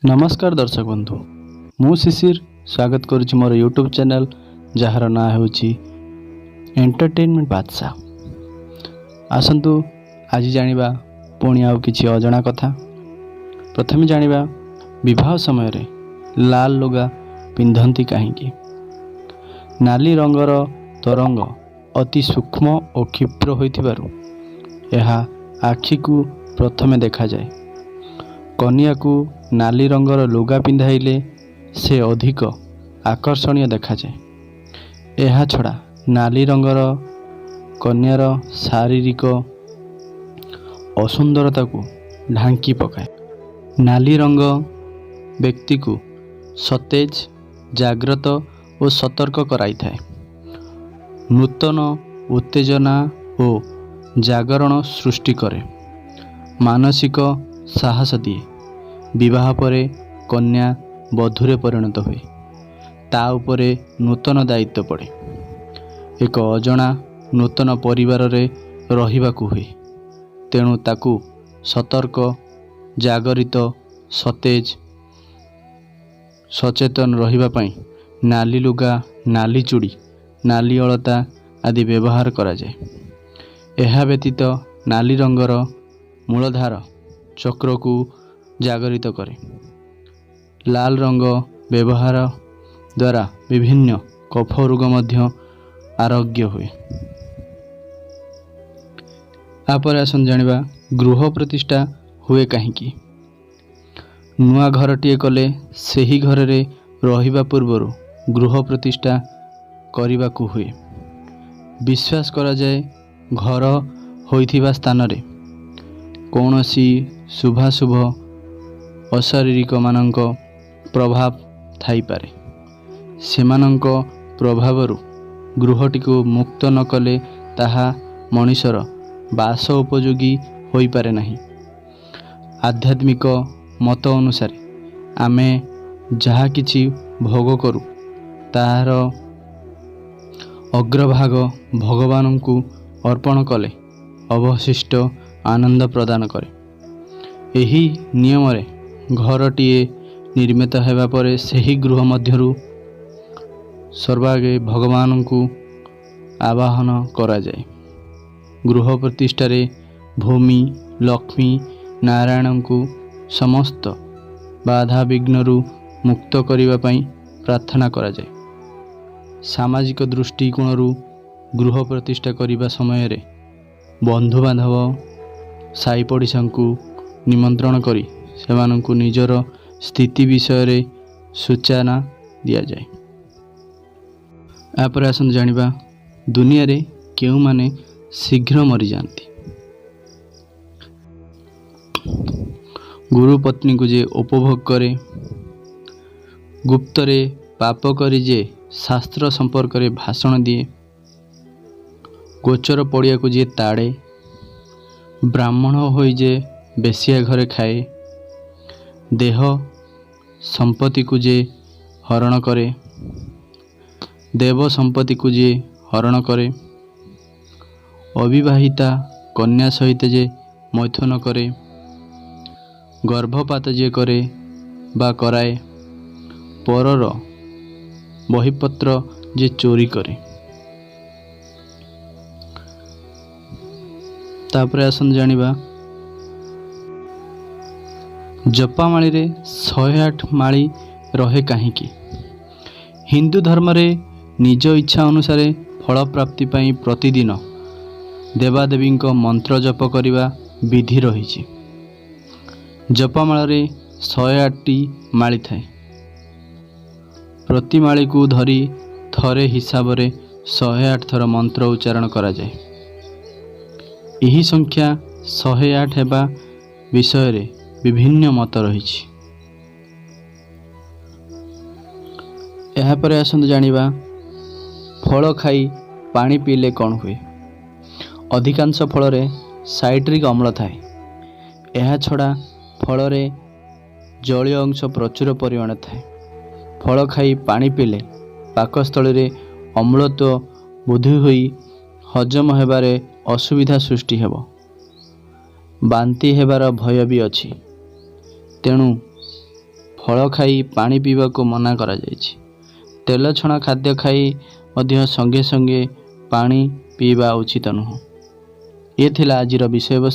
नमस्कार दर्शक बंधु मु शिशिर स्वागत करुच्ची मोर यूट्यूब चैनल जार ना होची एंटरटेनमेंट बादशाह। आसंतु आज जानिबा पुणी आउ किछि अजଣା कथा। प्रथमे जानिबा विवाह समय रे लाल लुगा पिंधंती काहेकि। नाली रंगर तरंग अति सूक्ष्म और क्षिप्र होइथिबारु एहा आखि को प्रथमे देखा जाए। कन्या को नाली रंगर लुगा पिंधाइले से अधिक आकर्षणीय देखा जाए। एहा छड़ा नाली रंगर कन्यार शारीरिक असुंदरता को ढांकी पकाए। नाली रंग व्यक्ति को सतेज, जागृत और सतर्क कराई थाए। नूतन उत्तेजना और जागरण सृष्टि करे। मानसिक साहस दिए। विवाह परे कन्या बधुरे परिणत हुए। ता उपरे नूतन दायित्व पड़े। एक अजଣା नूतन परिवार रे रहिबाकू हुए। तेणु ताकू सतर्क, जागरित, सतेज, सचेतन रहिबा पई नाली लुगा, नाली चूड़ी, नाली अलता आदि व्यवहार करा जाए। एहा व्यतीत नाली रंगर मूलधार चक्र को जागरित करे। लाल रंग व्यवहार द्वारा विभिन्न कफ रोग मध्य आरोग्य हुए। आपर आसन जानिबा गृह प्रतिष्ठा हुए काहेकि। नुआ घरटीए कले सेही घर रे रहिबा पूर्वरु गृह प्रतिष्ठा करिबाकू हुए। विश्वास करा जाए घर होइथिबा स्थान रे कौनसी शुभाशुभ अशारीरिक मानक प्रभाव थाई पारे। सेमानक प्रभावरु गृहटी को मुक्त न कले ताहा मनुष्यर बास उपयोगी होई पारे नहीं। आध्यात्मिक मत अनुसार आमे जहा किछि भोग करू ताहार अग्रभाग भगवान को अर्पण कले अवशिष्ट आनंद प्रदान करे। एही नियम रे घरटीए निर्मित हेबा परे सेही गृह मध्यरु सर्वागे भगवान को आवाहन करा जाए। गृह प्रतिष्ठा रे भूमि, लक्ष्मी, नारायण को समस्त बाधा विघ्नरु मुक्त करिबा पई प्रार्थना करा जाए। सामाजिक दृष्टिकोणरु गृह प्रतिष्ठा करिबा समय रे बंधु बांधव, साई पड़िशा को निमंत्रण करी सेमानंकु निजर स्थिति विषय रे सूचना दिया जाए। आपर आसन जानिबा दुनिया रे केउ माने शीघ्र मरी जाती। गुरु पत्नी को जे उपभोग करे, गुप्त रे पाप करी जे शास्त्र संपर्क रे भाषण दिए, गोचर पड़िया को जे ताड़े, ब्राह्मण होई जे बेसिया घरे खाए, देह संपत्ति को जे हरण करे, देव संपत्ति को जे हरण करे, अविवाहिता कन्या सहित जे मैथुन करे, गर्भपात जे करे बा कराए, परर बहिपत्र जे चोरी करे। तापरे आसन जानिबा जपामाली रे 108 माली रहे काहेकि। हिंदू धर्म रे निज इच्छा अनुसार फल प्राप्ति पाई प्रतिदिन देवादेवी मंत्र जप करिबा विधि रही। जपमाला रे 108टी माली थाए। प्रति माली को धरी थरे हिसाब रे 108 थर मंत्र उच्चारण करा जाए। यही संख्या 108 हेबा विषय रे विभिन्न मत रही। एहा परे आसंत जानिबा फल खाई पानी पीले कौन हुए। अधिकांश फल रे साइट्रिक अम्ल थाए। एहा छड़ा फल रे जलीय अंश प्रचुर परिमाण थाए। फल खाई पानी पीले पाकस्थली रे अम्लत्व बुद्धि होई हजम हेबारे असुविधा सृष्टि हेबो। बांती हेबार भय भी अछि। तेणु ଫଳ ଖାଇ ପାଣି ପିଇବାକୁ ମନା କରାଯାଇଛି। ତେଲ ଛଣା ଖାଦ୍ୟ ଖାଇ ମଧ୍ୟ ସଙ୍ଗେ ସଙ୍ଗେ ପାଣି ପିଇବା ଉଚିତ ନୁହଁ। ଏ ଥିଲା ଆଜିର ବିଷୟବସ୍ତୁ।